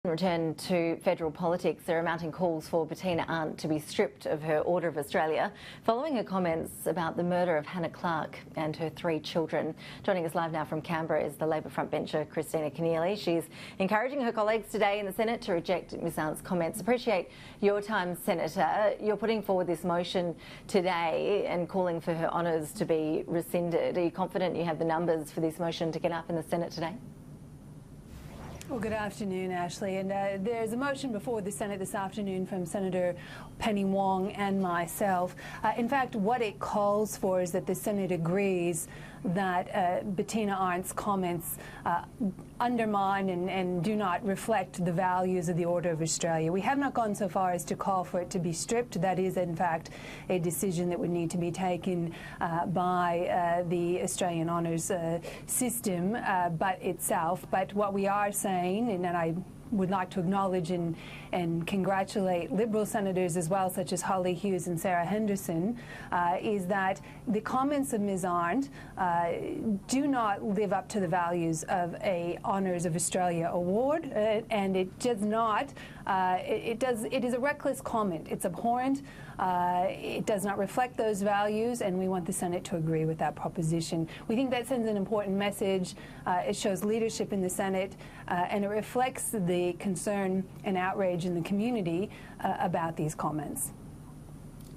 Return to federal politics. There are mounting calls for Bettina Arndt to be stripped of her Order of Australia following her comments about the murder of Hannah Clark and her 3 children. Joining us live now from Canberra is the Labor frontbencher Kristina Keneally. She's encouraging her colleagues today in the Senate to reject Ms Arndt's comments. Appreciate your time, Senator. You're putting forward this motion today and calling for her honours to be rescinded. Are you confident you have the numbers for this motion to get up in the Senate today? Well, good afternoon, Ashley. And there's a motion before the Senate this afternoon from Senator Penny Wong and myself. In fact, what it calls for is that the Senate agrees that Bettina Arndt's comments undermine and do not reflect the values of the Order of Australia. We have not gone so far as to call for it to be stripped. That is, in fact, a decision that would need to be taken by the Australian honours system itself. But what we are saying, and I would like to acknowledge and congratulate Liberal senators as well, such as Holly Hughes and Sarah Henderson, is that the comments of Ms Arndt do not live up to the values of a Honours of Australia award, and it does not. It is a reckless comment. It's abhorrent. It does not reflect those values, and we want the Senate to agree with that proposition. We think that sends an important message. It shows leadership in the Senate, and it reflects the concern and outrage in the community about these comments.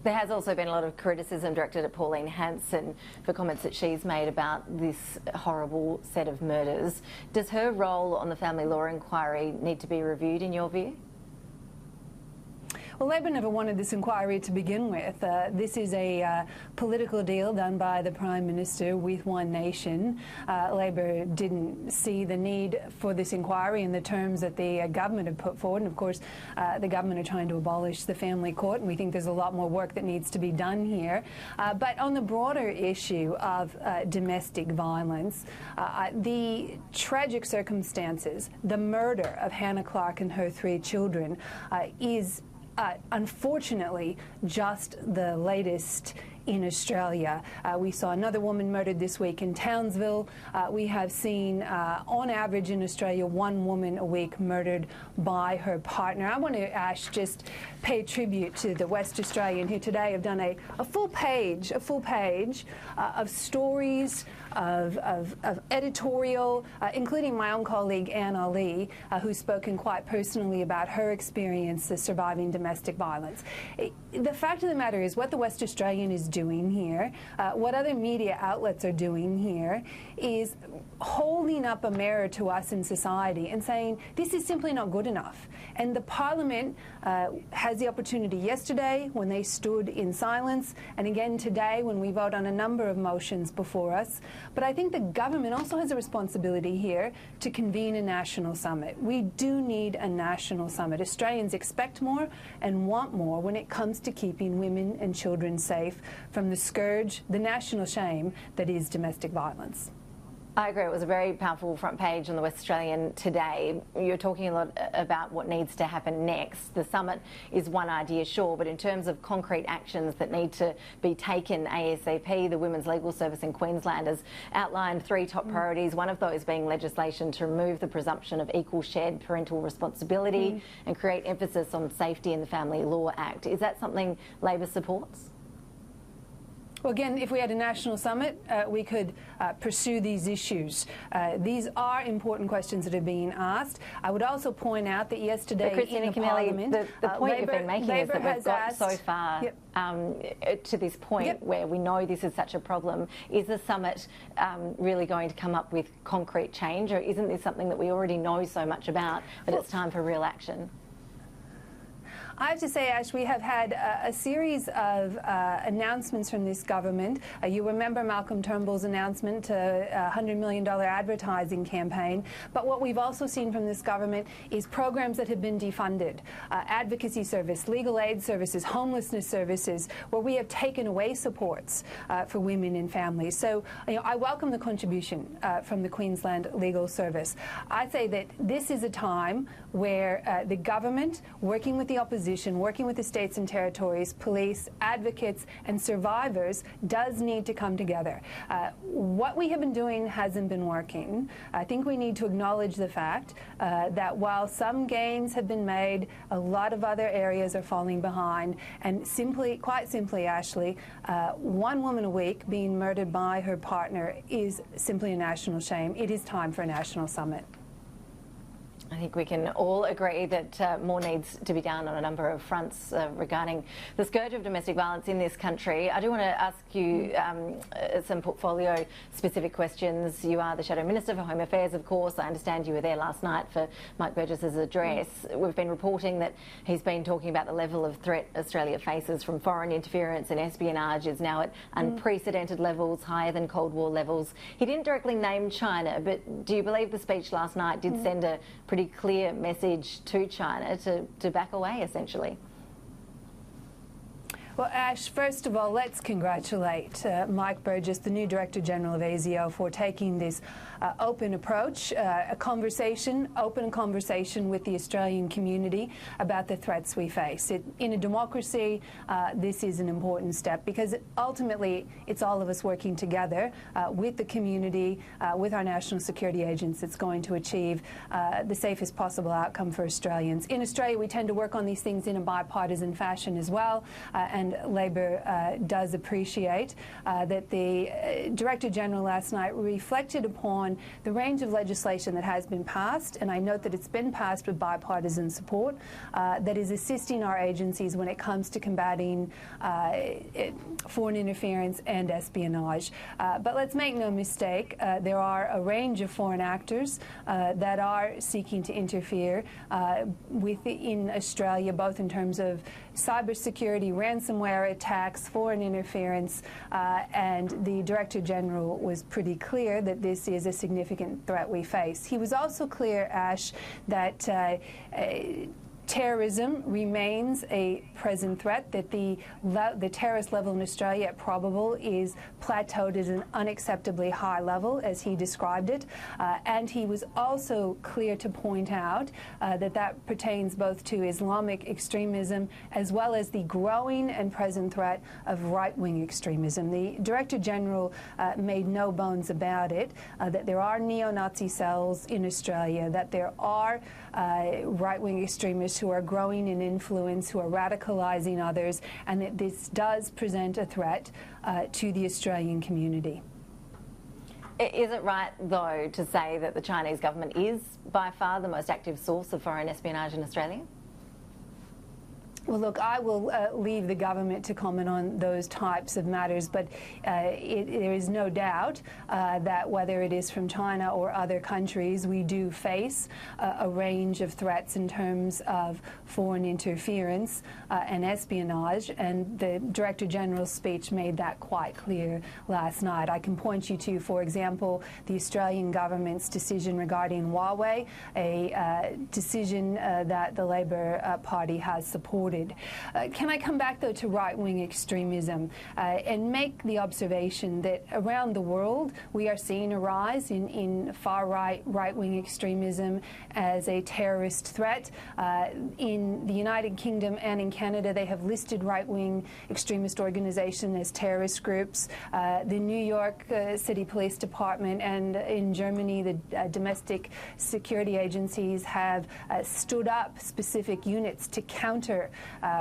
There has also been a lot of criticism directed at Pauline Hanson for comments that she's made about this horrible set of murders. Does her role on the family law inquiry need to be reviewed in your view? Well, Labor never wanted this inquiry to begin with. This is a political deal done by the Prime Minister with One Nation. Labor didn't see the need for this inquiry in the terms that the government had put forward. And of course, the government are trying to abolish the family court, and we think there's a lot more work that needs to be done here. But on the broader issue of domestic violence, the tragic circumstances, the murder of Hannah Clark and her 3 children is unfortunately just the latest in Australia. We saw another woman murdered this week in Townsville. We have seen, on average in Australia, 1 woman a week murdered by her partner. I want to, Ash, just pay tribute to the West Australian, who today have done a full page of stories, of editorial, including my own colleague Anne Ali, who's spoken quite personally about her experience surviving domestic violence. The fact of the matter is, what the West Australian is doing here, what other media outlets are doing here, is holding up a mirror to us in society and saying this is simply not good enough. And the Parliament has the opportunity yesterday when they stood in silence, and again today when we vote on a number of motions before us. But I think the government also has a responsibility here to convene a national summit. We do need a national summit. Australians expect more and want more when it comes to keeping women and children safe from the scourge, the national shame that is domestic violence. I agree. It was a very powerful front page on the West Australian today. You're talking a lot about what needs to happen next. The summit is one idea, sure, but in terms of concrete actions that need to be taken ASAP, the Women's Legal Service in Queensland has outlined 3 top priorities, one of those being legislation to remove the presumption of equal shared parental responsibility and create emphasis on safety in the Family Law Act. Is that something Labor supports? Well, again, if we had a national summit, we could pursue these issues. These are important questions that are being asked. I would also point out that yesterday in Parliament, the point you've been making is that we've got so far to this point where we know this is such a problem. Is the summit really going to come up with concrete change, or isn't this something that we already know so much about that it's time for real action? I have to say, Ash, we have had a series of announcements from this government. You remember Malcolm Turnbull's announcement to a $100 million advertising campaign. But what we've also seen from this government is programs that have been defunded. Advocacy service, legal aid services, homelessness services, where we have taken away supports for women and families. So I welcome the contribution from the Queensland Legal Service. I say that this is a time where the government, working with the opposition, opposition, working with the states and territories, police, advocates and survivors, does need to come together. What we have been doing hasn't been working. I think we need to acknowledge the fact that while some gains have been made, a lot of other areas are falling behind. And quite simply, Ashley, one woman a week being murdered by her partner is simply a national shame. It is time for a national summit. I think we can all agree that more needs to be done on a number of fronts regarding the scourge of domestic violence in this country. I do want to ask you some portfolio-specific questions. You are the Shadow Minister for Home Affairs, of course. I understand you were there last night for Mike Burgess's address. We've been reporting that he's been talking about the level of threat Australia faces from foreign interference and espionage is now at unprecedented levels, higher than Cold War levels. He didn't directly name China, but do you believe the speech last night did send a pretty clear message to China to back away, essentially? Well, Ash, first of all, let's congratulate Mike Burgess, the new Director General of ASIO, for taking this open approach, open conversation with the Australian community about the threats we face. In a democracy, this is an important step because ultimately it's all of us working together with the community, with our national security agents that's going to achieve the safest possible outcome for Australians. In Australia, we tend to work on these things in a bipartisan fashion as well, and Labor does appreciate that the Director General last night reflected upon the range of legislation that has been passed, and I note that it's been passed with bipartisan support, that is assisting our agencies when it comes to combating foreign interference and espionage. But let's make no mistake, there are a range of foreign actors that are seeking to interfere within Australia, both in terms of cybersecurity, ransomware attacks, foreign interference, and the Director General was pretty clear that this is a significant threat we face. He was also clear, Ash, that terrorism remains a present threat, that the terrorist level in Australia at probable is plateaued at an unacceptably high level, as he described it. And he was also clear to point out that pertains both to Islamic extremism as well as the growing and present threat of right-wing extremism. The Director General made no bones about it, that there are neo-Nazi cells in Australia, that there are right-wing extremists who are growing in influence, who are radicalising others, and that this does present a threat to the Australian community. Is it right, though, to say that the Chinese government is by far the most active source of foreign espionage in Australia? Well, look, I will leave the government to comment on those types of matters, but there is no doubt that whether it is from China or other countries, we do face a range of threats in terms of foreign interference and espionage, and the Director General's speech made that quite clear last night. I can point you to, for example, the Australian government's decision regarding Huawei, a decision that the Labor Party has supported. Can I come back, though, to right-wing extremism and make the observation that around the world we are seeing a rise in far-right, right-wing extremism as a terrorist threat. In the United Kingdom and in Canada, they have listed right-wing extremist organizations as terrorist groups. The New York City Police Department and in Germany, the domestic security agencies have stood up specific units to counter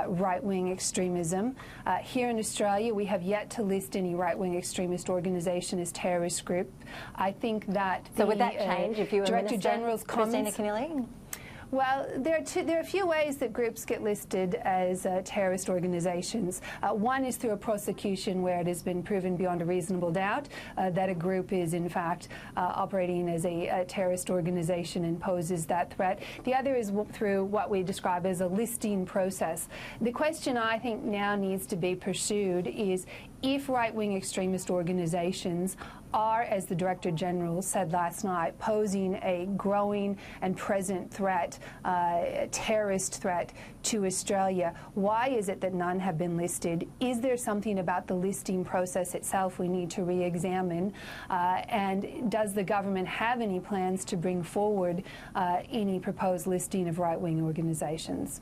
right-wing extremism. Here in Australia, we have yet to list any right-wing extremist organisation as terrorist group. I think that so would that change if you were Director Minister, General's comments, Kristina Keneally? Well, there are a few ways that groups get listed as terrorist organizations. One is through a prosecution where it has been proven beyond a reasonable doubt that a group is, in fact, operating as a terrorist organization and poses that threat. The other is through what we describe as a listing process. The question I think now needs to be pursued is if right-wing extremist organizations are, as the Director General said last night, posing a growing and present threat, a terrorist threat to Australia, why is it that none have been listed? Is there something about the listing process itself we need to re-examine? And does the government have any plans to bring forward any proposed listing of right-wing organizations?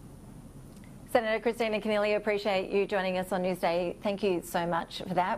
Senator Kristina Keneally, appreciate you joining us on Newsday. Thank you so much for that.